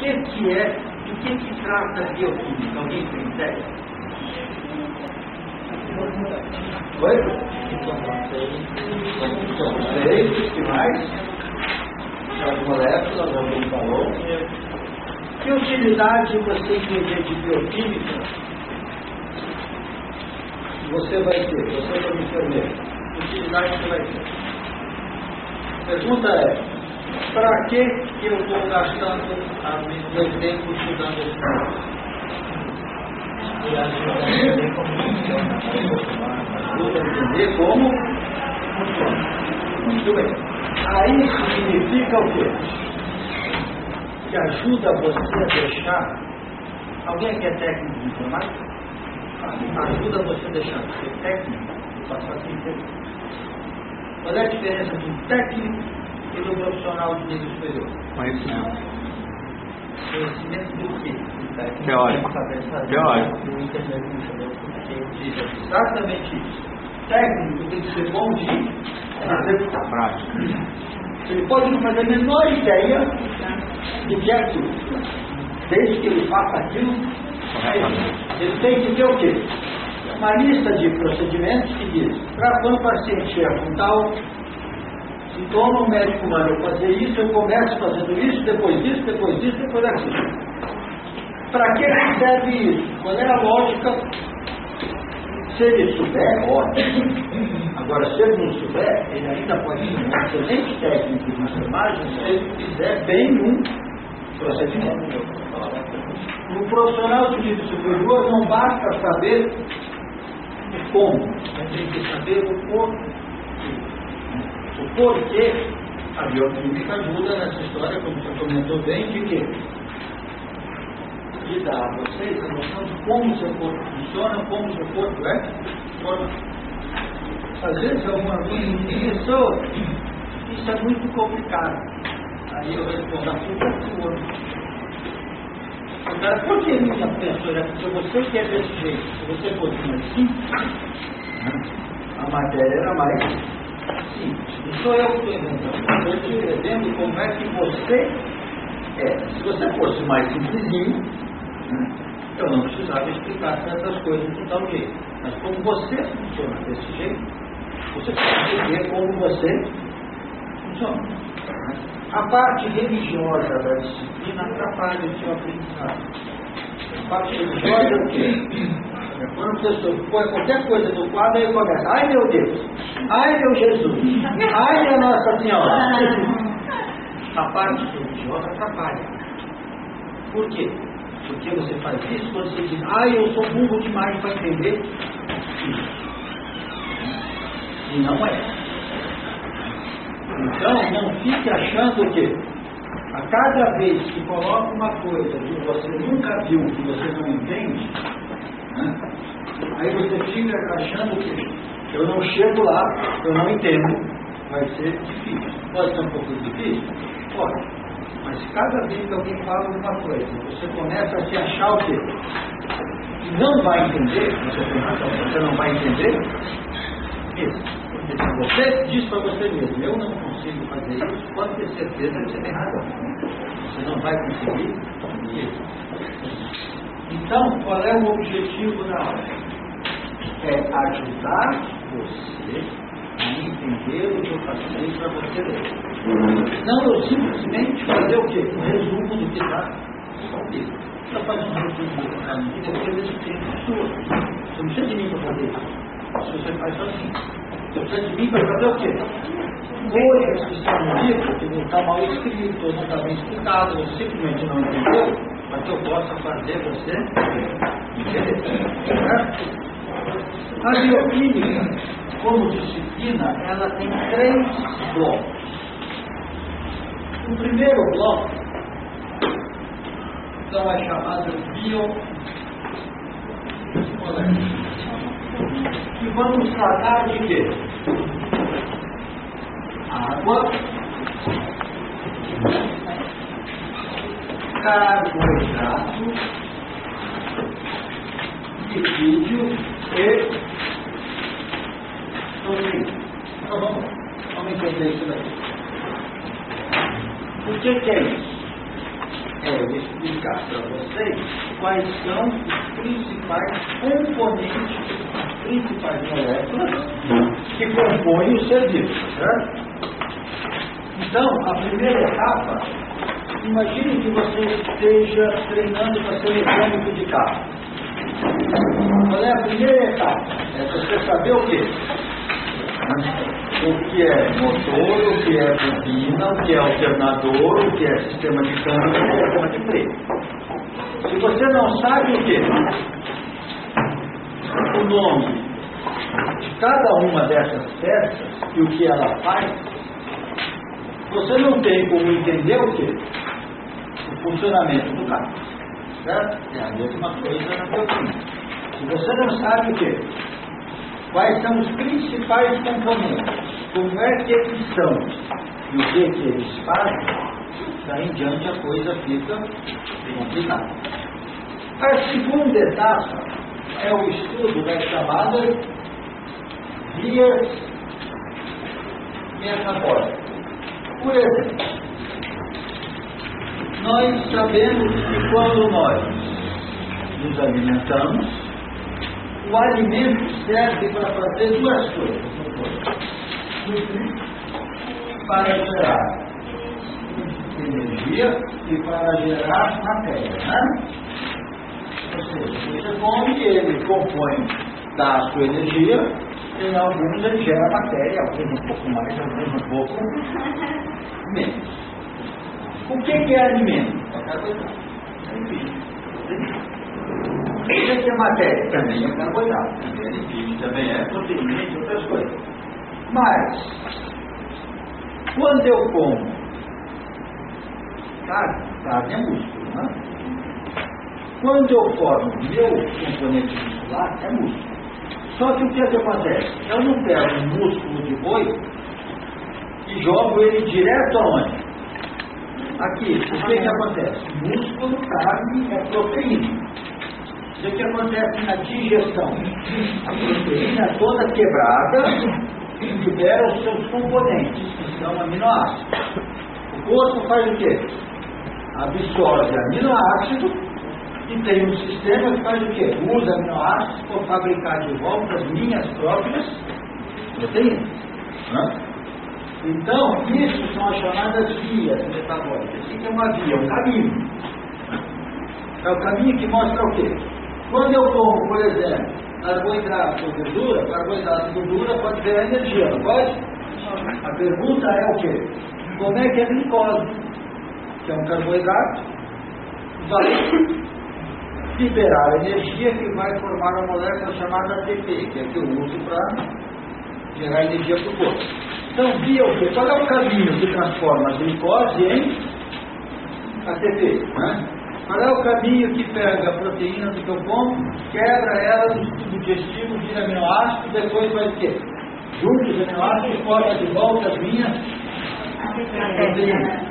que é, de que trata a bioquímica? Alguém tem ideia? Oi? São vocês, que mais? As moléculas, alguém falou. Que utilidade você entender de bioquímica você vai ter? Você como enfermeiro, que utilidade você vai ter? A pergunta é, para que eu estou gastando o meu tempo estudando esse negócio? Ajuda a entender como funciona. Muito bem. Aí significa o quê? Que ajuda você a deixar. Alguém aqui é técnico de informática? Ajuda você a deixar de ser técnico e passar a ser inteligente. Qual é a diferença de um técnico e do profissional de nível superior? Conhecimento. Conhecimento do quê? Teórico. Teórico. Exatamente isso. Técnico tem que ser bom de executar. Prática. Ele pode não fazer a menor ideia do que é aquilo. Desde que ele faça aquilo, ele tem que ter o quê? Uma lista de procedimentos que diz, quando o paciente chega com tal sintoma, o médico manda eu fazer isso, eu começo fazendo isso, depois disso, depois disso, depois daquilo. Para que serve isso? Qual é a lógica? Se ele souber, ótimo. Agora, se ele não souber, ele ainda pode ser um excelente técnico de enfermagem se ele fizer bem um procedimento. No profissional de nível superior, não basta saber o como, mas tem que saber o porquê. O porquê, a bioquímica ajuda nessa história, como você comentou bem, de quê? De dar a vocês a noção de como o seu corpo funciona, como o seu corpo é formado. Às vezes alguma pessoa, isso é muito complicado. Aí eu respondo, a culpa é sua. Agora, por que minha pessoa, se você quer desse jeito, se você fosse mais simples, a matéria era mais simples. Não sou eu que estou inventando, eu estou dizendo como é que você é. Se você fosse mais simplesinho, eu não precisava explicar certas coisas de tal jeito. Mas como você funciona desse jeito, você precisa ver como você funciona. A parte religiosa da disciplina atrapalha o seu aprendizado. A parte religiosa é o quê? Quando a pessoa põe qualquer coisa no quadro, aí começa, ai meu Deus, ai meu Jesus, ai minha Nossa Senhora. A parte religiosa atrapalha. Por quê? Porque você faz isso quando você diz, eu sou burro demais para entender isso. E não é. Então, não fique achando que a cada vez que coloca uma coisa que você nunca viu, que você não entende, aí você fica achando que eu não chego lá, eu não entendo, vai ser difícil. Pode ser um pouco difícil? Pode. Mas cada vez que alguém fala alguma coisa, você começa a se achar o quê? Que não vai entender, você tem razão, você não vai entender mesmo. Porque se você diz para você mesmo, eu não consigo fazer isso, pode ter certeza que você tem razão. Você não vai conseguir isso. Então, qual é o objetivo da aula? É ajudar você a entender o que eu passei para você ler. Não eu simplesmente fazer o quê? Um resumo do que está escrito. Você faz um resumo para mim e depois esse tempo sua. Você não precisa de mim para fazer isso. Se você faz sozinho. Você precisa de mim para fazer o quê? Coisas que estão no livro, que não está mal escrito, ou não está bem explicado, ou simplesmente não entendeu, para que eu possa fazer você entender. Certo? A bioquímica, como disciplina, ela tem 3 blocos. O primeiro bloco então é chamado biomoléculas. E vamos tratar de quê? Água, carboidrato, lipídio e proteína. Então vamos entender isso daí. O que é isso? é eu explicar para vocês quais são os principais componentes, as principais moléculas que compõem o serviço, certo? Então, a primeira etapa, imagine que você esteja treinando para ser mecânico de carro. Qual é a primeira etapa? É você saber o quê? O que é motor, o que é bobina, o que é alternador, o que é sistema de câmbio, o que é sistema de freio. Se você não sabe o quê? O nome de cada uma dessas peças e o que ela faz, você não tem como entender o quê? O funcionamento do carro. Certo? É a mesma coisa na bobina. Se você não sabe o quê? Quais são os principais componentes? Como é que eles são? E o que eles fazem? Daí em diante a coisa fica complicada. A segunda etapa é o estudo das chamadas vias metabólicas. Por exemplo, nós sabemos que quando nós nos alimentamos, o alimento serve para fazer duas coisas. Para gerar energia e para gerar matéria. Né? Ou seja, você come, ele compõe da sua energia, e em alguns ele gera matéria, alguns um pouco mais, alguns um pouco menos. O que é alimento? O que é matéria? Também é carboidrato, também é lipídio, também é proteína e outras coisas. Mas, quando eu como carne é músculo, né? Quando eu formo meu componente muscular, é músculo. Só que o que acontece? Eu não pego um músculo de boi e jogo ele direto aonde? Aqui, o que acontece? Músculo, carne é proteína. O que acontece na digestão? A proteína é toda quebrada e libera os seus componentes, que são aminoácidos. O corpo faz o quê? Absorve aminoácido e tem um sistema que faz o quê? Usa aminoácidos para fabricar de volta as minhas próprias proteínas. Então, isso são as chamadas vias metabólicas. O que é uma via? Um caminho. É o caminho que mostra o quê? Quando eu como, por exemplo, carboidrato ou gordura, carboidrato e gordura pode ter energia, não pode? A pergunta é o quê? Como é que a glicose, que é um carboidrato, vai liberar energia que vai formar uma molécula chamada ATP, que é que eu uso para gerar energia para o corpo. Então, via o quê? Qual é o caminho que transforma a glicose em ATP? Né? Qual é o caminho que pega a proteína do que eu como, quebra ela no tubo digestivo, vira aminoácido, depois vai o quê? Juntos os aminoácidos, forma de volta as minhas proteínas.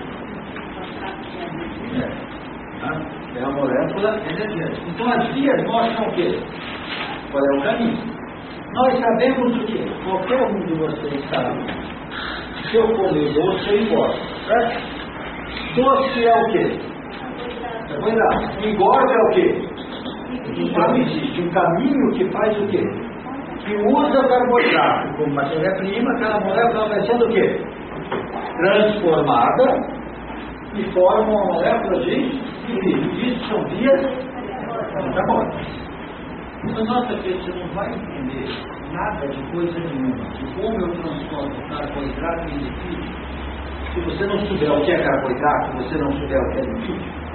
É a molécula energética. Então as vias mostram o quê? Qual é o caminho? Nós sabemos o quê? Qualquer um de vocês sabe. Se eu comer doce, eu engordo. Certo? Doce é o quê? Carboidrato. Engorda é o quê? Então existe um caminho que faz o quê? Que usa carboidrato como matéria-prima, aquela molécula vai sendo o quê? Transformada e forma uma molécula de lipídio. Isso são vias metabólicas. Então nota que você não vai entender nada de coisa nenhuma de como eu transformo carboidrato em lipídio. Se você não souber o que é carboidrato, você não souber o que é lipídio.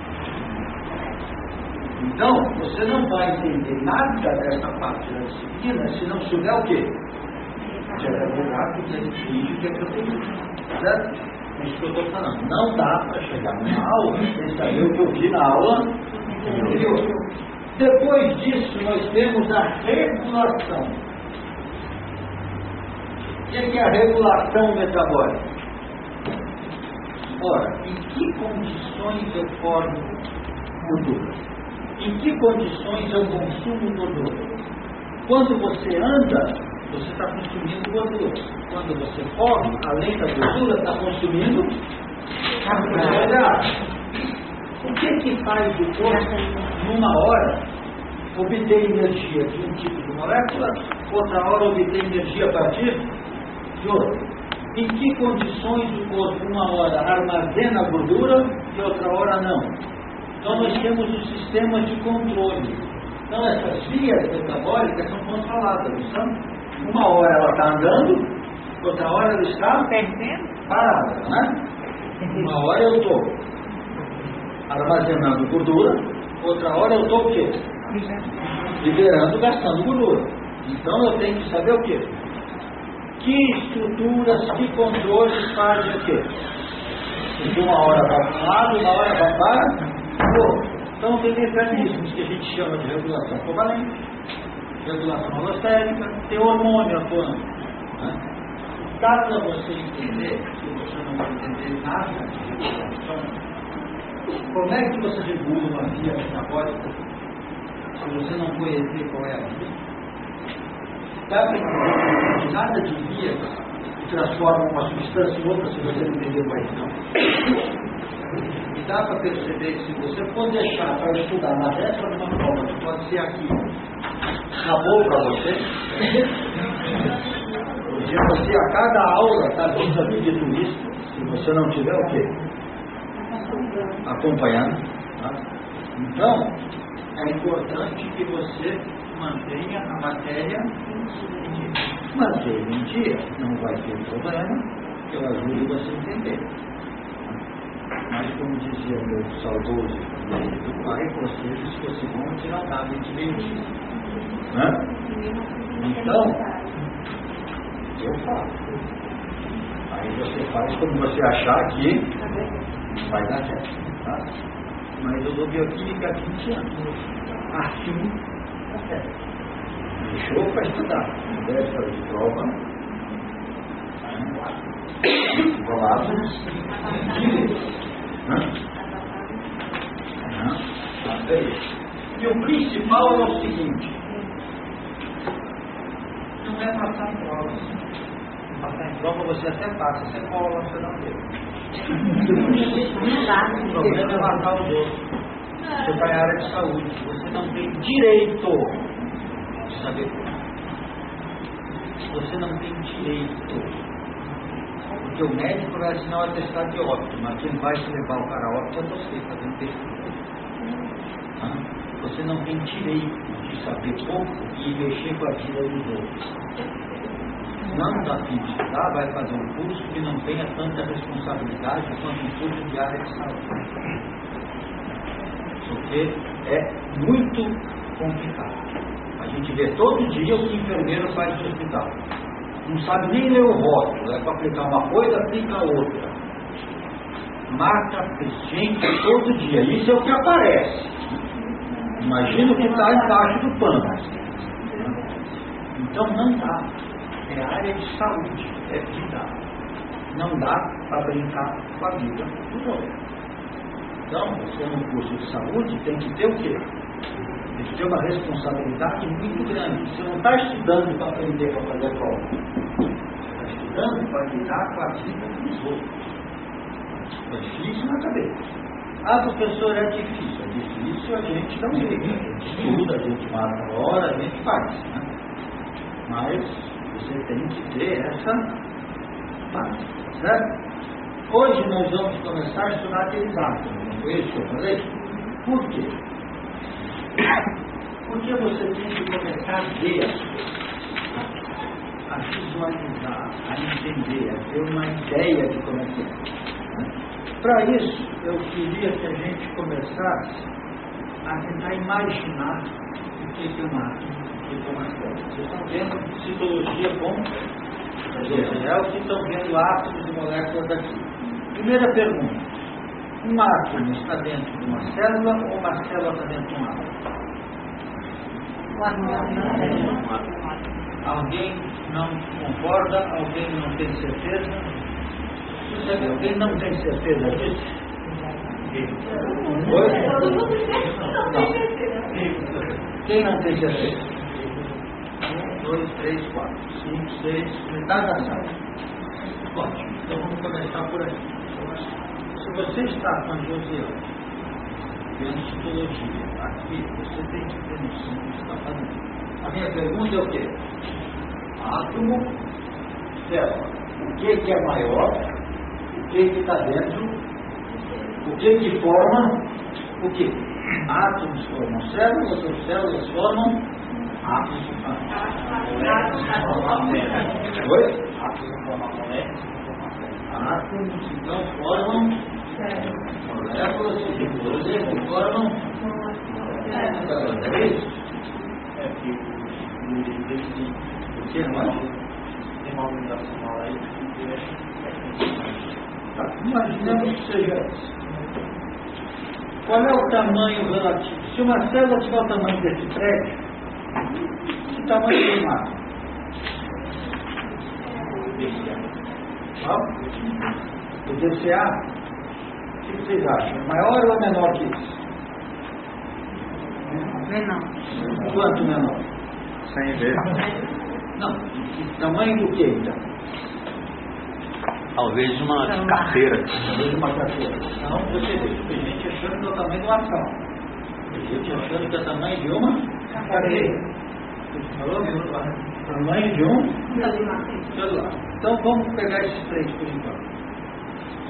Então, você não vai entender nada dessa parte da disciplina se não souber o quê? Que é carboidrato, que é lipídio, que é proteína. Certo? É isso que eu estou falando. Não dá para chegar na aula sem saber o que eu vi na aula anterior. Depois disso, nós temos a regulação. O que é a regulação metabólica? Ora, em que condições eu formo gordura? Em que condições eu consumo gordura? Quando você anda, você está consumindo gordura. Quando você come, além da gordura, está consumindo carboidrato. O que faz o corpo, numa hora, obter energia de um tipo de molécula, outra hora obter energia a partir de outra? Em que condições o corpo, uma hora, armazena a gordura e outra hora não? Então nós temos os sistemas de controle. Então essas vias metabólicas são controladas, não são? Uma hora ela está andando, outra hora ela está parada, né? Uma hora eu estou armazenando gordura, outra hora eu estou o quê? Liberando, gastando gordura. Então eu tenho que saber o quê? Que estruturas, que controles fazem o quê? Porque uma hora vai para um lado, uma hora vai para o outro. Então tem mecanismos que a gente chama de regulação covalente, regulação alostérica, tem hormônio atuando. Né? Dá para você entender, se você não vai entender nada de regulação, como é que você regula uma via metabólica se você não conhecer qual é a via? Dá para entender que nada de via que transforma uma substância em outra se você não entender mais não. E dá para perceber que se você for deixar para estudar na véspera de uma prova, que pode ser aqui, acabou para você, porque você a cada aula está vis-à-vis de tudo isso, se você não tiver o quê? Acompanhando. Tá? Então, é importante que você mantenha a matéria em dia. Mantenha em dia, não vai ter problema, que eu ajudo você a entender. Mas, como dizia meu saudoso do pai, vocês, se fosse bom, tirar nada de mentir. Então, eu faço. Aí você faz como você achar que vai dar certo. Tá? Mas eu dou bioquímica há 20 anos. Assim, tá certo. Deixou para estudar. Dessa de prova. E o principal é o seguinte: não é passar em prova. Passar em prova você até passa, você cola, você não vê. O problema é matar os outros. Você está em área de saúde, você não tem direito de saber. Você não tem direito. Porque o médico vai assinar o atestado de óbito, mas quem vai se levar o cara a óbito é você, fazendo pesquisa. Você não tem direito de saber pouco e mexer com a vida dos outros. Não dá fim de estudar, vai fazer um curso que não tenha tanta responsabilidade quanto um curso de área de saúde. Porque é muito complicado. A gente vê todo dia o que o enfermeiro faz no hospital. Não sabe nem ler o rótulo, é para aplicar uma coisa, aplica outra. Mata gente todo dia, isso é o que aparece. Imagina o que está embaixo do pano. Então não dá. É área de saúde, é vida. Não dá para brincar com a vida dos outros. Então, você no curso de saúde tem que ter o quê? Tem que ter uma responsabilidade muito grande. Você não está estudando para aprender para fazer prova. Você está estudando para lidar com a vida dos outros. É difícil na cabeça. Ah, professor, é difícil. É difícil, a gente não liga. A gente estuda, a gente mata a hora, a gente faz. Né? Mas você tem que ter essa parte, certo? Hoje nós vamos começar a estudar aqueles átomos. Não foi isso que eu falei? Por quê? Porque você tem que começar a ver as coisas, a visualizar, a entender, a ter uma ideia de como é que é. Para isso, eu queria que a gente começasse a tentar imaginar o que é uma átomo, o que é uma célula. Vocês estão vendo citologia com é o que estão vendo átomos e moléculas aqui. Primeira pergunta: um átomo está dentro de uma célula ou uma célula está dentro de um átomo? Alguém não concorda? Alguém não tem certeza? Alguém não tem certeza disso? Quem não tem certeza? 1, 2, 3, 4, 5, 6, metade da sala. Ótimo, então vamos começar por aí. Se você está com a Josiane vendo citologia. Aqui você tem que ter noção do que está fazendo. A minha pergunta é o quê? Átomo, célula. O que é maior? O que está dentro? O que forma? O que? Átomos formam células, ou células formam átomos. Oi? Átomos então formam moléculas que depois formam células. É isso? É que o que não é? Tem uma organização aí que Tá, imaginemos que seja isso. Qual é o tamanho relativo? Se uma célula tiver o tamanho desse prédio, que tamanho tem um átomo? O DCA, o que vocês acham? Maior ou menor que isso? Menor. Quanto menor? 100 vezes. Não. Tamanho do que então? Talvez uma carteira. Talvez uma carteira. Não, você vê. Tem gente achando que é o tamanho de uma ação. Tem gente achando que é o tamanho de uma carteira. Falou? Tamanho de um celular. Então vamos pegar esses três por enquanto.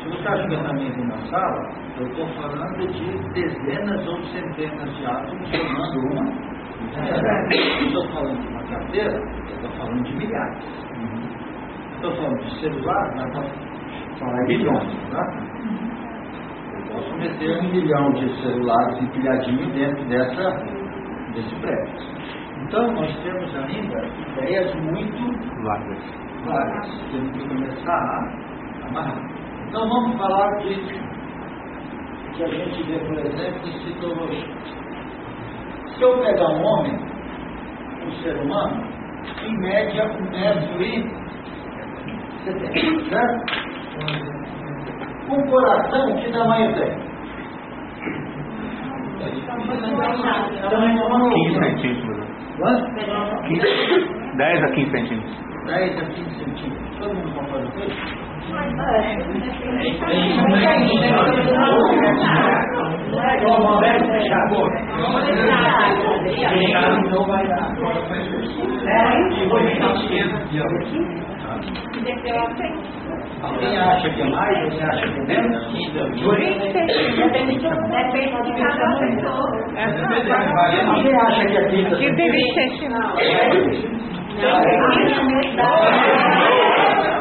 Se você acha que é o tamanho de uma sala, eu estou falando de dezenas ou centenas de átomos formando uma. Estou falando de uma carteira, eu estou falando de milhares. Estou falando de celular, mas para falar em milhões, tá? Eu posso meter 1 milhão de celulares empilhadinhos dentro desse prédio. Então nós temos ainda ideias muito várias. Temos que começar a amarrar. Então vamos falar de que a gente vê, por exemplo, em citologia. Se eu pegar um homem, um ser humano, em média 1,70 m, certo? Um coração, que tamanho tem? 15 centímetros. Quanto? 10 a 15 centímetros. 10 a 15 centímetros. Todo mundo concorda com isso? Não vai dar. Alguém acha que é mais? Alguém acha que é menos? Depende de cada pessoa. Alguém acha que é 30 centímetros?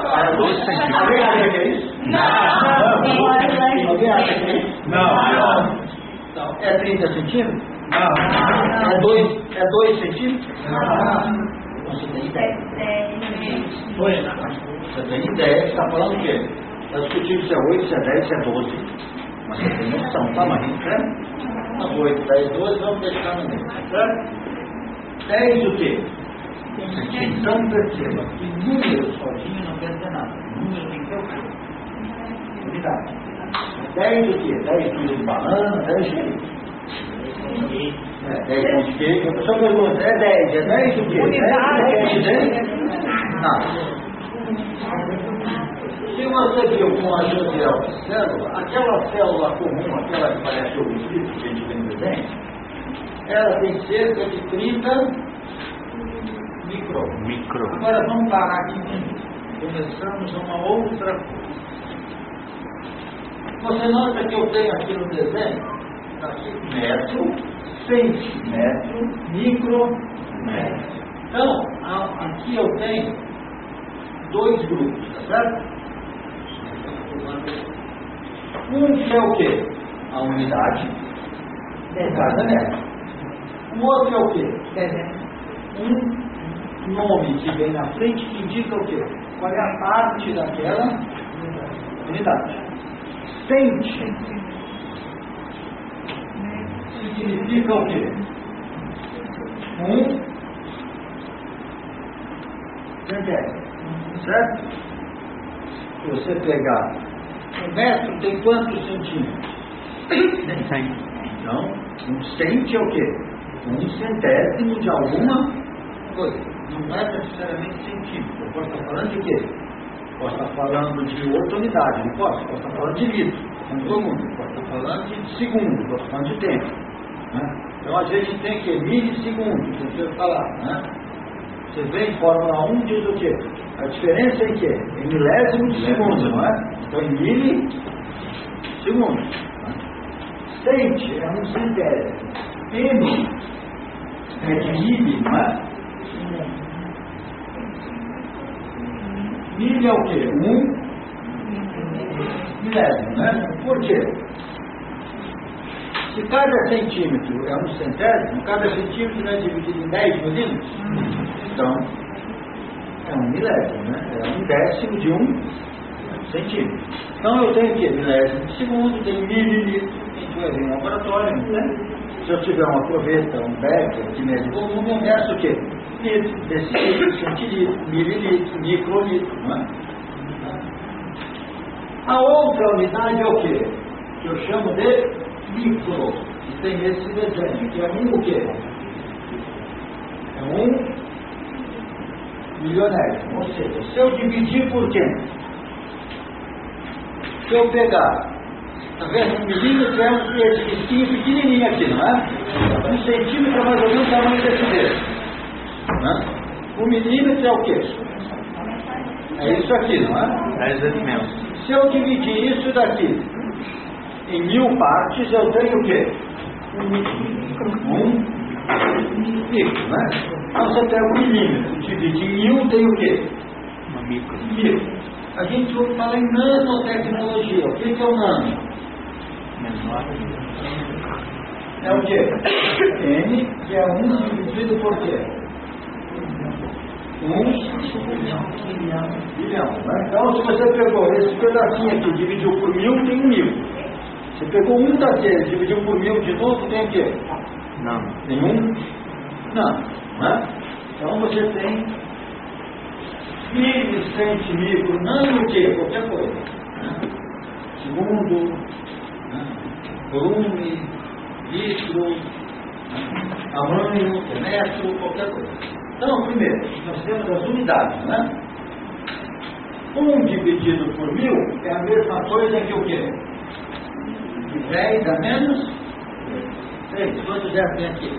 Para 12 centímetros. Alguém acha que é isso? Alguém acha que é isso? Não. É 30 centímetros? Não. É 2 centímetros? Você tem ideia? Você tem ideia que está falando o quê? Está discutindo se é 8, se é 10, se é 12. Mas você tem noção, tá, Marinho? Certo? Então, 8, 10, 12, vamos deixar no meio. Certo? 10 o quê? Então perceba que número sozinho não quer dizer nada. Número tem que ter o quê? Unidade. 10 o quê? 10 quilos de banana, 10 quilos. 10 pontos de queijo. A pessoa pergunta, é 10 o quê? 10 nada. Se você viu com a ajuda de célula, aquela célula comum, aquela que parece o espírito que a gente vê no desenho, ela tem cerca de 30 micro. Agora vamos parar aqui. Começamos uma outra coisa. Você nota que eu tenho aqui no desenho, está aqui metro, centímetro, micrometro. Então, aqui eu tenho 2 grupos, tá certo? Um que é o quê? A unidade de cada metro. O outro é o quê? Um nome que vem na frente que indica o quê? Qual é a parte daquela unidade. Centi significa o quê? Centésimo. Certo? Se você pegar 1 metro, tem quantos centímetros? 100. Então, 1 cento é o quê? 1 centésimo de alguma coisa. Não é necessariamente centímetro. Eu posso estar falando de quê? Posso estar falando de outra unidade, não posso? Posso estar falando de litro, como todo mundo. Posso estou falando de segundo, estou falando de tempo. Né? Então a gente tem que milissegundo, que eu falar. Né? Você vê em Fórmula 1 diz o quê? A diferença é em quê? Em milésimo de segundo, não é? Então em milissegundo. Né? Cent é um centésimo. M é de mili, não é? Mili é o quê? Milésimo, né? Por quê? Se cada centímetro é um centésimo, cada centímetro é dividido em 10 milímetros, então é um milésimo, né? É um décimo de um centímetro. Então eu tenho o quê? Milésimo de segundo, tenho mililitro, a gente vai ver em laboratório, né? Se eu tiver uma proveta, um becker, que mede volume, eu meço o quê? Litro, decilitro, centilitro, mililitro, microlitro, não é? A outra unidade é o quê? Que eu chamo de micro, e tem esse desenho, que é o quê? É milionésimo. Ou seja, se eu dividir por quê? Se eu pegar, tá vendo? Um milímetro é esse risquinho pequenininho aqui, não é? Um centímetro é mais ou menos o tamanho desse dedo. Um milímetro é o quê? É isso aqui, não é? 10 vezes menos. Se eu dividir isso daqui em 1000 partes, eu tenho o quê? Um micro, né? Então você pega um milímetro, divide em 1000, tem o quê? Uma micro. A gente ouve falar em nanotecnologia. O que é o nano? Menor. É o quê? N, que é 1 dividido por quê? bilhão, né? Então, se você pegou esse pedacinho aqui, dividiu por 1000, tem 1000. Você pegou um daquele, dividiu por 1000 de novo, tem o quê? Não. Nenhum? Não. Né? Então, você tem mili, cento, micro, nano, o quê? Qualquer coisa. Né? Segundo, né? Volume, litro, tamanho, metro, qualquer coisa. Então, primeiro, nós temos as unidades, né? 1 dividido por 1000 é a mesma coisa que o quê? De 10 a menos 3. Quantos zeros tem aqui?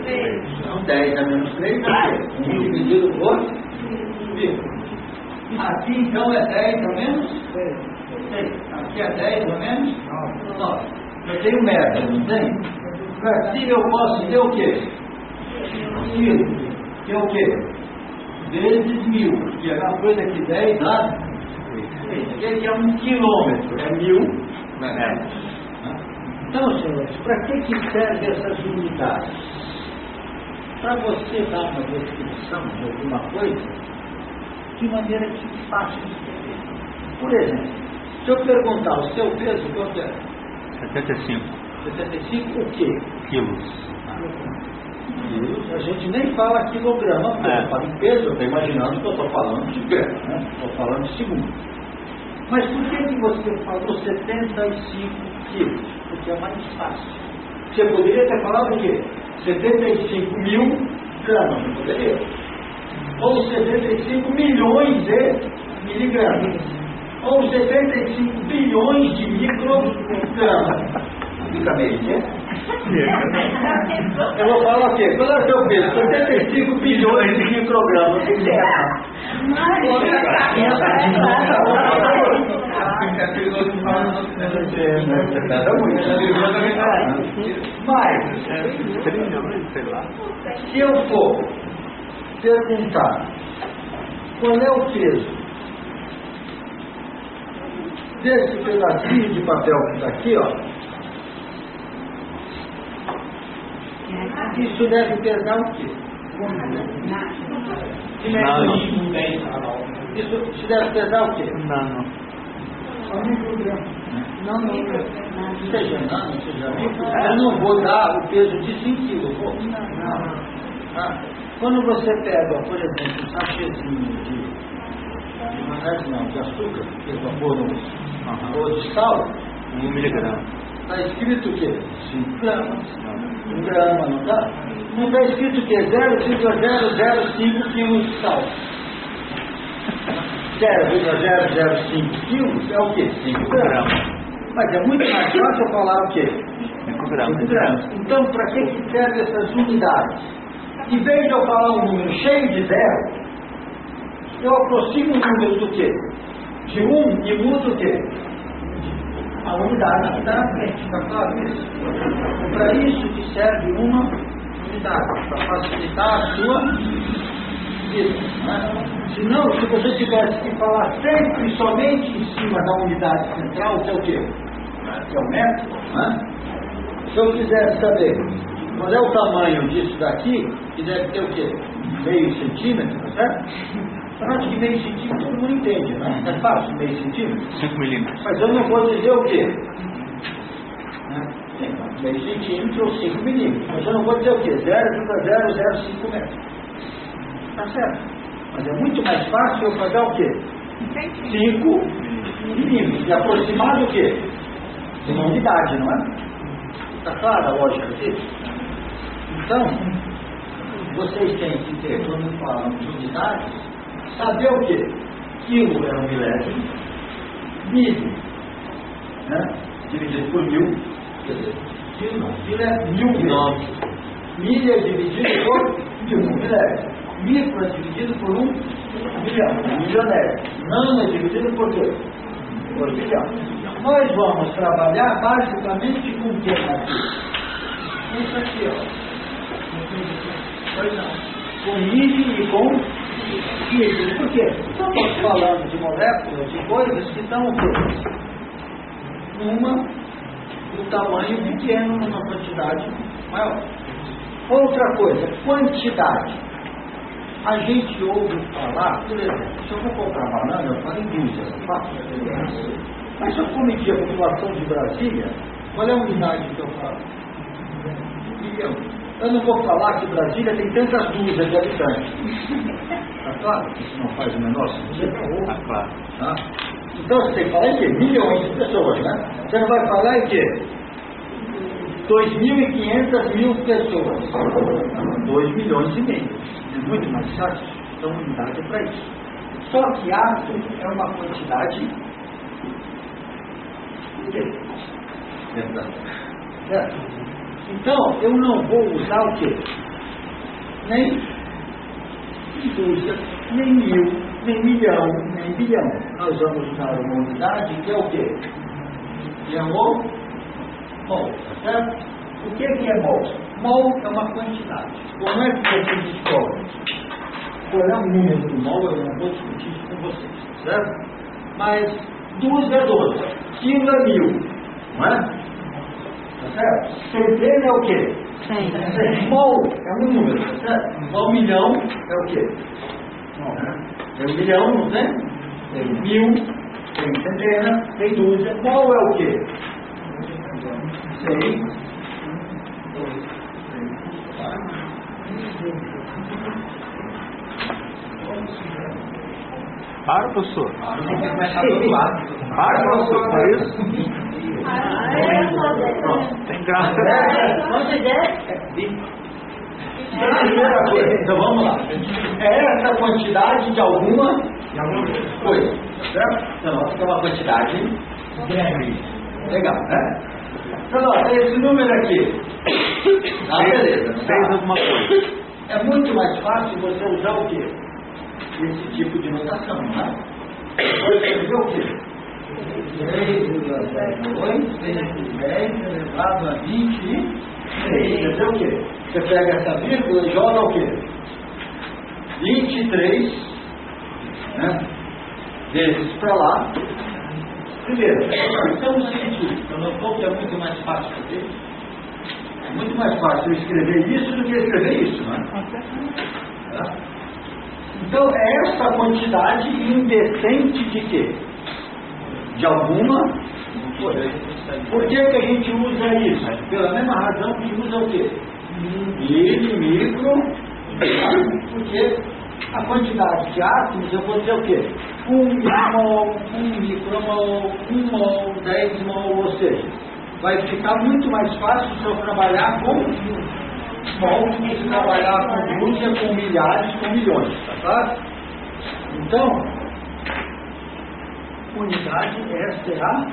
3. Então, 10 a menos 3 é o quê? 1 dividido por 1000. Aqui, então, é 10 a menos 3. Aqui é 10 a menos 9. Eu tenho média, não tem? Aqui eu posso ter o quê? Quilo. Que é o quê? Vezes 1000, que é uma coisa que 10 dá. Que é 1 quilômetro, é 1000 metros. Então, senhores, para que servem essas unidades? Para você dar uma descrição de alguma coisa de maneira que fácil de entender. Por exemplo, se eu perguntar o seu peso, quanto é? 75 o quê? quilos. A gente nem fala quilograma, porque eu falo em peso, eu estou imaginando que eu estou falando de grama, né? Estou falando de segundo. Mas por que você falou 75 quilos? Porque é mais fácil. Você poderia ter falado o quê? 75 mil gramas, não poderia? Ou 75 milhões de miligramas. Ou 75 bilhões de microgramas. Fica meio, né? Eu vou falar o quê? Qual é o seu peso? 75 bilhões de microgramas. O que você acha? Mas, se eu for perguntar qual é o peso desse pedacinho de papel que está aqui, ó, isso deve pesar o quê? Isso deve pesar o quê? Não. Não. Seja nano, seja micro. Eu não vou dar o peso de 5 quilos. Quando você pega, por exemplo, um sachêzinho de maionese, não, de açúcar, que é vapor ou de sal, 1 miligrama. está escrito o quê? 5 gramas. 1 grama, não está? Não está escrito o quê? 0,005 quilos de sal. 0,005 quilos é o quê? 5 gramas. Mas é muito mais fácil eu falar o quê? Microgramas. Microgramas. Então, para que servem essas unidades? Em vez de eu falar um número cheio de zero, eu aproximo o número do quê? De 1 e mudo o quê? A unidade que está na frente. Está claro isso? Para isso que serve uma unidade, para facilitar a sua vida. Né? Senão, se você tivesse que falar sempre somente em cima da unidade central, que é o quê? Que é o metro. Né? Se eu quisesse saber qual é o tamanho disso daqui, que deve ter o quê? Meio centímetro, tá certo? Antes de meio centímetro todo mundo entende, né? É fácil, meio centímetro. 5 milímetros. Mas eu não vou dizer o quê? Meio centímetro ou 5 milímetros. Mas eu não vou dizer o quê? 0,005 metros. Tá certo. Mas é muito mais fácil eu pagar o quê? 5 milímetros. E aproximar do quê? De uma unidade, não é? Está clara a lógica disso? Então, vocês têm que ter, quando falam de unidades, saber o quê? Quilo é um milésimo, milho, né? Dividido por 1000, quer dizer, quilo não, quilo é 1000 milhões. Milho é dividido por 1000 milésimo. Micro é dividido por 1 milhão, milionésimo. Nano é dividido por quê? Por bilhão. Nós vamos trabalhar basicamente com o que aqui? Isso aqui, ó. Pois não. Com milho e com quilo. Por quê? Estamos falando de moléculas, de coisas que estão o quê? Um tamanho pequeno, numa quantidade maior. Outra coisa, quantidade. A gente ouve falar, por exemplo, se eu vou comprar banana, eu falo em dúzia, não faço? Mas se eu for medir a população de Brasília, qual é a unidade que eu falo? Milhão. Eu não vou falar que Brasília tem tantas dúzias de habitantes. Está claro? Isso não faz o menor sentido. Está claro. Tá? Então você tem que falar em quê? Milhões de pessoas, né? Você não vai falar em quê? 2.500 mil pessoas. 2 milhões e meio. É muito mais fácil. Então, unidade é para isso. Só que átomo é uma quantidade certo? Então, eu não vou usar o quê? Nem dúzia, nem mil, nem milhão, nem bilhão. Nós vamos usar uma unidade que é o quê? Que é o mol, tá certo? O que é mol? Mol é uma quantidade. Como é que você descobre? Qual é o número do mol? Eu não vou discutir isso com vocês, certo? Mas dúzia é 12, quilo é 1000, não é? Tá certo? Centena é o quê? 100. Mol é um número, tá certo? Igual milhão é o quê? Tem 1 milhão, não tem? Tem 1000, tem centena, tem dúzia. Mol é o quê? 100. Para, professor. Tem que começar do lado. Para, professor, por isso. Tem graça. Primeira coisa, então vamos lá. É essa quantidade de alguma coisa, certo? Então, fica uma quantidade grande. Legal, né? Então, ó, esse número aqui. Ah, beleza. Fez alguma coisa. É muito mais fácil você usar o quê? Esse tipo de notação, né? Você escrever o quê? 3,02 vezes 10 elevado a 23. Quer dizer o quê? Você pega essa vírgula e joga o quê? 23, né? Vezes para lá. Primeiro, estamos científicos. Eu notou que é muito mais fácil fazer. É muito mais fácil escrever isso do que escrever isso, né? Tá? Então, é essa quantidade indecente de quê? De alguma coisa. Por que a gente usa isso? Pela mesma razão que usa o quê? Micro, porque a quantidade de átomos, eu vou dizer o quê? 1 milmol, 1 micromol, 1 mol, 10 mol, ou seja, vai ficar muito mais fácil se eu trabalhar com mol do que se trabalhar com dúzia, com milhares, com milhões, tá claro? Então, unidade essa é a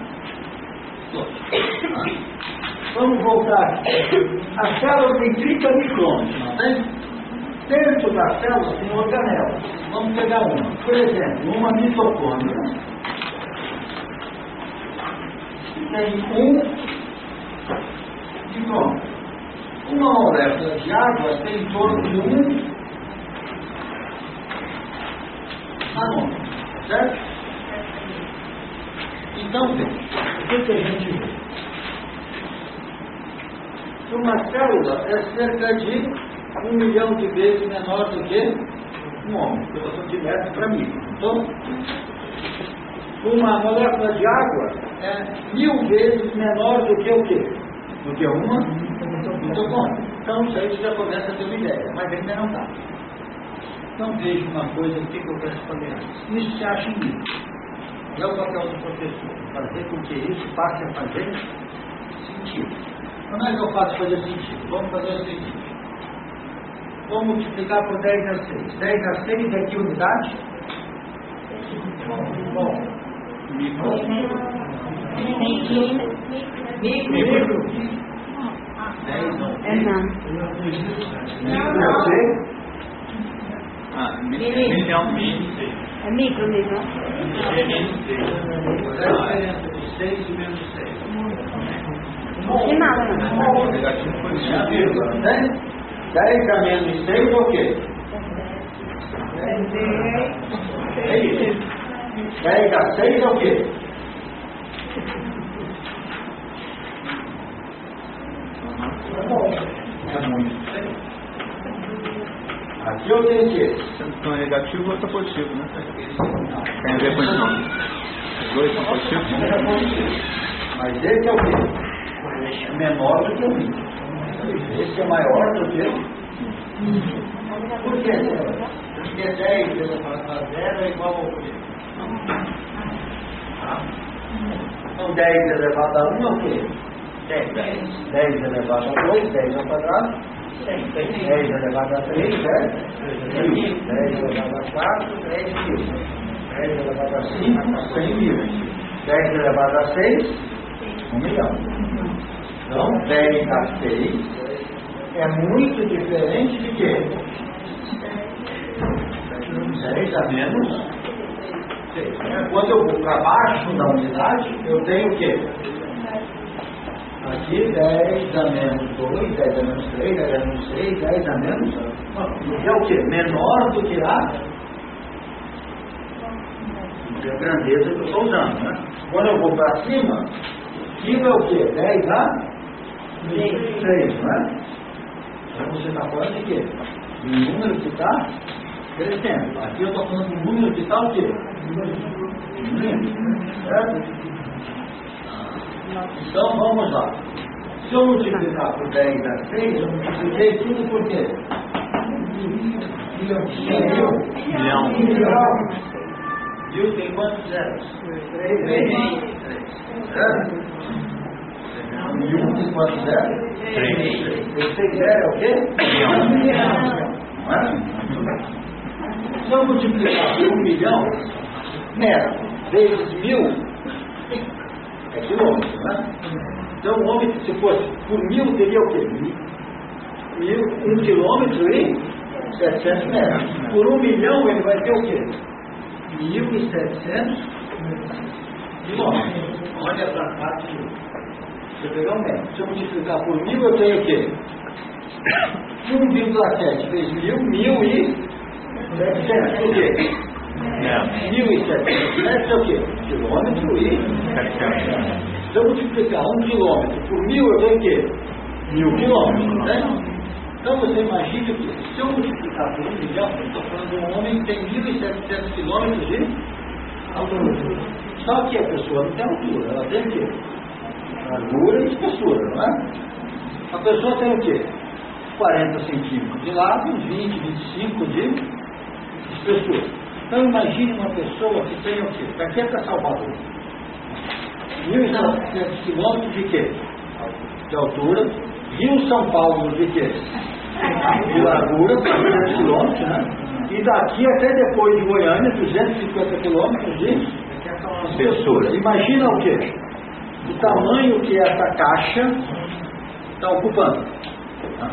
Vamos voltar aqui. A célula tem 30 micrômetros, não tem? Dentro da célula tem organelas. Vamos pegar uma. Por exemplo, uma mitocôndria que tem 1 micrômetro. Uma molécula de água tem em torno de 1 nanômetro. Certo? Então, veja, o que a gente vê? Uma célula é cerca de 1 milhão de vezes menor do que um homem, pelo centímetro para mim. Então, uma molécula de água é 1000 vezes menor do que o quê? Do que uma mitocôndria. Então, isso aí já começa a ter uma ideia, mas ainda não está. Então, veja uma coisa aqui que eu quero responder antes. Isso se acha em livro. É o papel do professor, fazer com que isso passe a fazer sentido. Como é que eu faço fazer sentido? Vamos fazer o seguinte. Vamos multiplicar por 10 a 6. 10 a 6 é que unidade? Bom. Micro. Micro. 10 não. É não. Micro eu sei. Milhão. É micro mesmo. Qual é a diferença de 6 e menos 6? De nada, não. Negativo positivo. 10 a menos 6 é o quê? É isso. 10 a 6 é o quê? É muito. Aqui eu tenho o quê? Um negativo e outro positivo, né? Tem a ver com isso não. Os dois são positivos. Mas esse é o quê? É menor do que o 20. Esse é maior do que o 20. Por quê? Porque 10 elevado a 0 é igual ao quê? Então 10 elevado a 1 é o quê? 10 elevado a 2, 10 ao quadrado. 10 elevado a 3 é 1000. 10 elevado a 4, 10 mil. 10 elevado a 5, 100 mil. 10 elevado a 6, 1 milhão. Então, 10 a 6 é muito diferente de quê? 10 a menos 6. Quando eu vou para baixo da unidade, eu tenho o quê? Aqui 10 a menos 2, 10 a menos 3, 10 a menos 6, 10 a menos 1. É o quê? Menor do que a grandeza que eu estou usando, né? Quando eu vou para cima, é o quê? 10 a 3, não é? Então você está falando de quê? De um número que está crescendo. Aqui eu estou falando de um número que está o quê? Certo? Então vamos lá. Se eu multiplicar por 10 a 6, eu multipliquei tudo por quê? Milhão. Viu? Tem quantos zeros? 3. Certo? E 1 tem quantos zeros? 3. Esse 0 é o quê? Milhão. Não é? Se eu multiplicar por 1 milhão, vezes 1000, é quilômetro, né? Então o homem, se fosse por 1000, teria o quê? 1 quilômetro e 700 metros. Por 1 milhão ele vai ter o quê? 1.700 quilômetros. Olha para cá, você pegar um metro. Se eu multiplicar por 1000, eu tenho o quê? 1,7 vezes 1000 e 700. O quê? 1.700 metros é o quê? Quilômetro e 700. Se eu multiplicar 1 quilômetro por 1000, eu tenho o quê? 1000 quilômetros, né? Então você imagina que se eu multiplicar por 1 milhão, eu estou falando de um homem que tem 1.700 quilômetros de altura. Só que a pessoa não tem altura, ela tem o quê? Largura e espessura, não é? A pessoa tem o quê? 40 centímetros de lado, 20, 25 de espessura. Então imagine uma pessoa que tem o quê? Daqui é para Salvador. 1.700 quilômetros de quê? De altura. Rio São Paulo de quê? De largura, 300 quilômetros, né? E daqui até depois de Goiânia, 250 quilômetros de espessura. Imagina o quê? o tamanho que essa caixa está ocupando. Tá?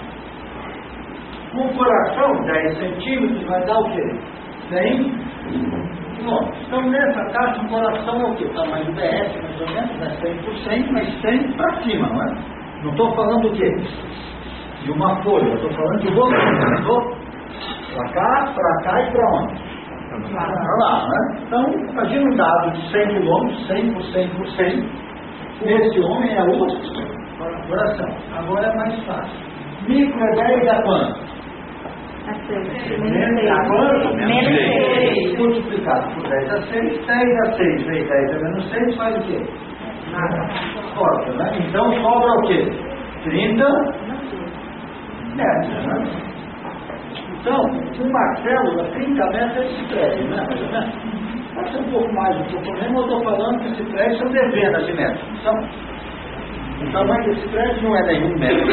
Um coração, 10 centímetros, vai dar o quê? 100 quilômetros. Então, nessa caixa, um coração é o quê? O tamanho do BS, mais ou menos, né? 100 por 100, mas 100 para cima, não é? Não estou falando o quê? De uma folha, estou falando de volume. Para cá e para onde? Para lá, né? Então, imagina um dado de 100 quilômetros, 100 por 100 por 100. Esse homem é o coração. Agora é mais fácil. Micro é 10 a quanto? Menos 6. Multiplicado por 10 a 6, 10 a 6 vezes 10 a menos 6 faz o quê? Nada. Corta, né? Então sobra o quê? 30 metros, né? Então, uma célula, 30 metros é esse prédio, né? Mais ou menos. Pode ser um pouco mais, um pouco menos, eu estou falando que esse prédio são dezenas de metros. O tamanho desse prédio não é nenhum metro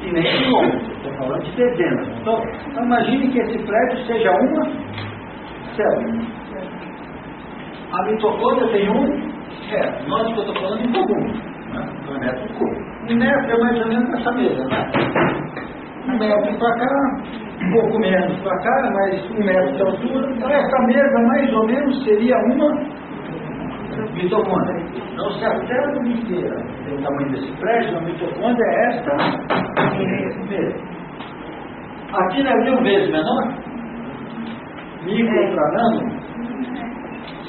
e nem quilômetro. Estou falando de dezenas. Então, imagine que esse prédio seja uma célula. A mitocôndria tem nós que eu estou falando em comum, né? 1 metro cúbico. 1 metro é mais ou menos essa mesa, né? 1 metro para cá, um pouco menos para cá, mas 1 metro de altura. Então essa mesa mais ou menos seria uma mitocôndria. Então se a célula inteira tem o tamanho desse prédio, a mitocôndria é esta mesa. Aqui não é 1000 vezes menor? Micro para nano?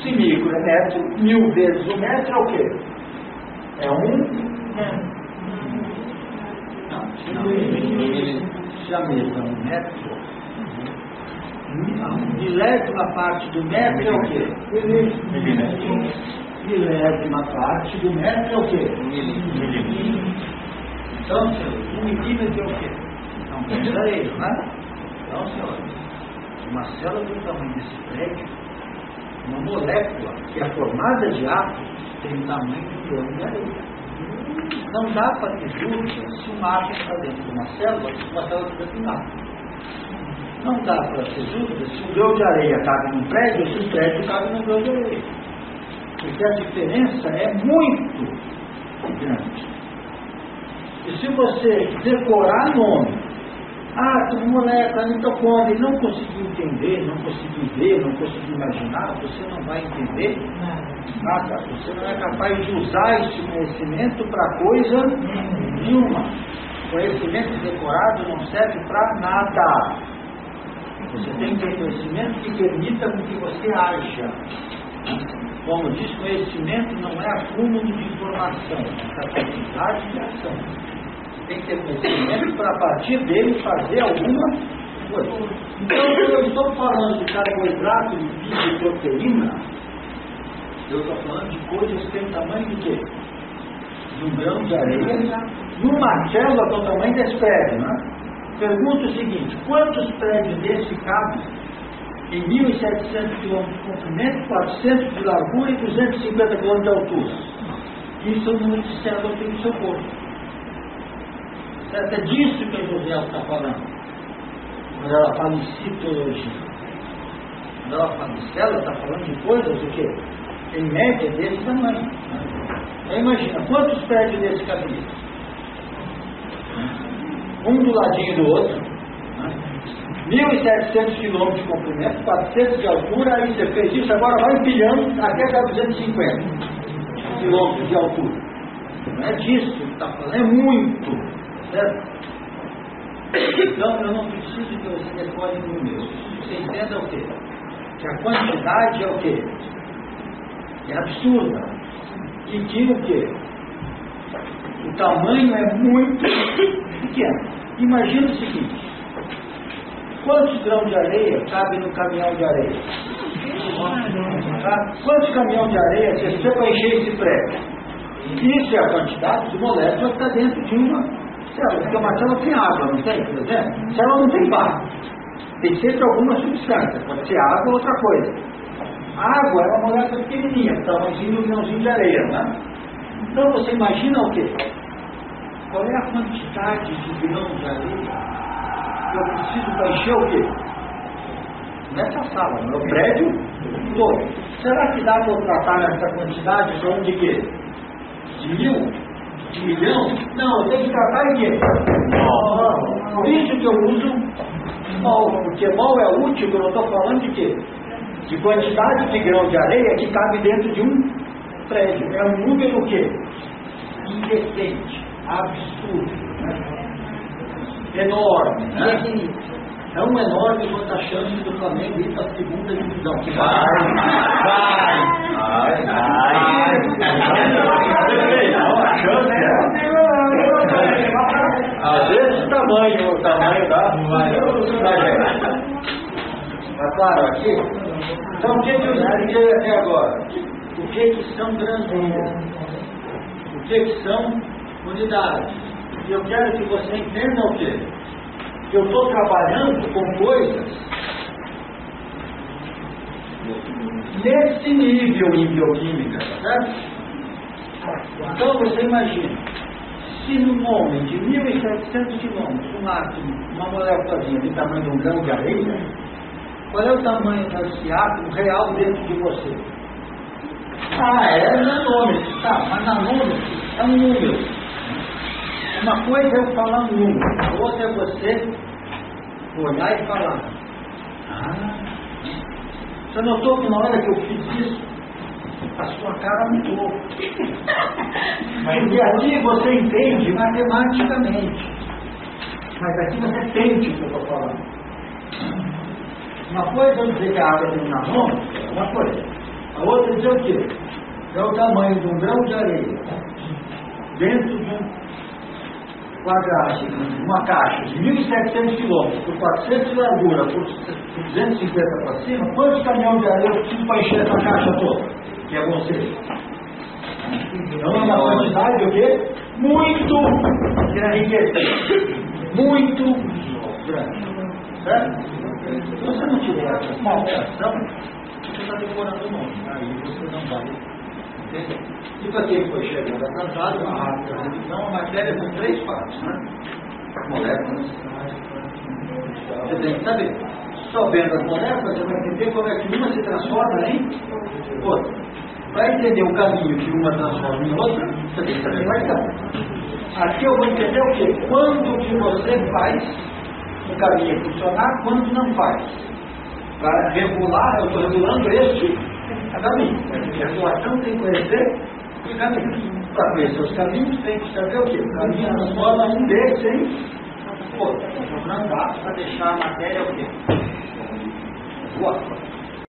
Se micro é metro, 1000 vezes o metro é o quê? É se a mesa é 1 metro, a milésima parte do metro é o quê? Milésima parte do metro é o quê? Então, 1 milímetro é o quê? Não, peraí, né? Então, senhor, uma célula do tamanho desse prédio, uma molécula que é formada de átomos, tem o tamanho de um grão de areia. Não dá para ter dúvida se um átomo está dentro de uma célula está dentro de um átomo. Não dá para ter dúvida se um grão de areia cabe num prédio ou se um prédio cabe num grão de areia. Porque a diferença é muito grande. E se você decorar nome, átomo, molécula, mitocôndria, e não conseguir entender, não conseguir ver, não conseguir imaginar, você não vai entender nada. Você não é capaz de usar esse conhecimento para coisa nenhuma. Conhecimento decorado não serve para nada. Você tem que ter conhecimento que permita com que você haja. Como diz, conhecimento não é acúmulo de informação, é capacidade de ação. Tem que ter conhecimento para, a partir dele, fazer alguma coisa. Então, quando eu estou falando de carboidrato, lipídio e proteína, eu estou falando de coisas que têm o tamanho de quê? De um grão de areia, numa célula do tamanho desse prédio, né? Pergunta o seguinte: quantos prédios desse cabem em 1.700 km de comprimento, 400 de largura e 250 km de altura? Isso é o número de células que tem no seu corpo. É disso que a José está falando. Quando ela fala em citologia. Quando ela fala em célula, está falando de coisas o quê? Em média desse tamanho. Então, imagina, quantos prédios desse cabiam? Um do ladinho do outro. 1.700 km de comprimento, 400 de altura, aí você fez isso, agora vai empilhando até dar 250 km de altura. Não é disso que está falando, é muito. Certo? Então eu não preciso que você decore números. Você entenda o quê? Que a quantidade é o quê? É absurda. E que o quê? O tamanho é muito pequeno. Imagina o seguinte: quantos grãos de areia cabem no caminhão de areia? Quantos caminhões de areia você precisa para encher esse prédio? Isso é a quantidade de moléculas que está dentro de uma célula. Porque uma célula tem água, não tem? Por exemplo, célula não tem barro. Tem sempre alguma substância. Pode ser água ou outra coisa. A água é uma molécula pequenininha, tamanhozinho do grãozinho de areia, né? Então você imagina o quê? Qual é a quantidade de grãos de areia que eu preciso para encher o quê? Nessa sala, no prédio todo. Será que dá para eu tratar essa quantidade falando de quê? de 1000, de 1.000.000, não, eu tenho que tratar em quê? Por isso que eu uso mol, porque mol é útil, eu não estou falando de quê? De quantidade de grão de areia que cabe dentro de um prédio. É um número o quê? Indecente, absurdo, né? Enorme, né? Tão enorme quanto a chance do Flamengo ir para a segunda divisão. Que vai. A chance é. Às vezes o tamanho da gente. Está claro aqui? Então o que eu expliquei até agora? O que são grandezas? O que são unidades? E eu quero que você entenda o quê? Que eu estou trabalhando com coisas nesse nível em bioquímica, certo? Então você imagina, se num homem de 1.700 quilômetros, um átomo, uma moléculazinha do tamanho de um grão de areia, qual é o tamanho desse átomo real dentro de você? É nanômetro, tá, mas nanômetro é um número. Uma coisa é eu falar um número, a outra é você olhar e falar. Você notou que na hora que eu fiz isso, a sua cara mudou. Porque aqui você entende matematicamente. Mas aqui você sente o que eu estou falando. Uma coisa é eu dizer que a água tem um nanômetro, é uma coisa. A outra é dizer o quê? É o tamanho de um grão de areia dentro de um quadrado, uma caixa de 1.700 quilômetros por 400 de largura, por 250 para cima. Quantos caminhões de areia eu preciso para encher essa caixa toda? Que é você. Então é uma quantidade o quê? Muito enriquecida. Muito grande. Certo? Se você não tiver essa alteração, você está decorando o nome. Aí você não vai entender. E para quem foi chegando atrasado, uma rápida revisão, a matéria com 3 partes, né? Moléculas. Você tem que saber. Sabendo as moléculas, você vai entender como é que uma se transforma em outra. Para entender o caminho que uma transforma em outra, você tem que saber quais são. Aqui eu vou entender o quê? Quando que você faz o caminho funcionar, quando não faz. Para regular, eu estou regulando este caminho. A regulação tem que conhecer o caminho. Para conhecer os caminhos, tem que saber o quê? O caminho transforma um desses em outro. Não dá para deixar a matéria o quê? Boa.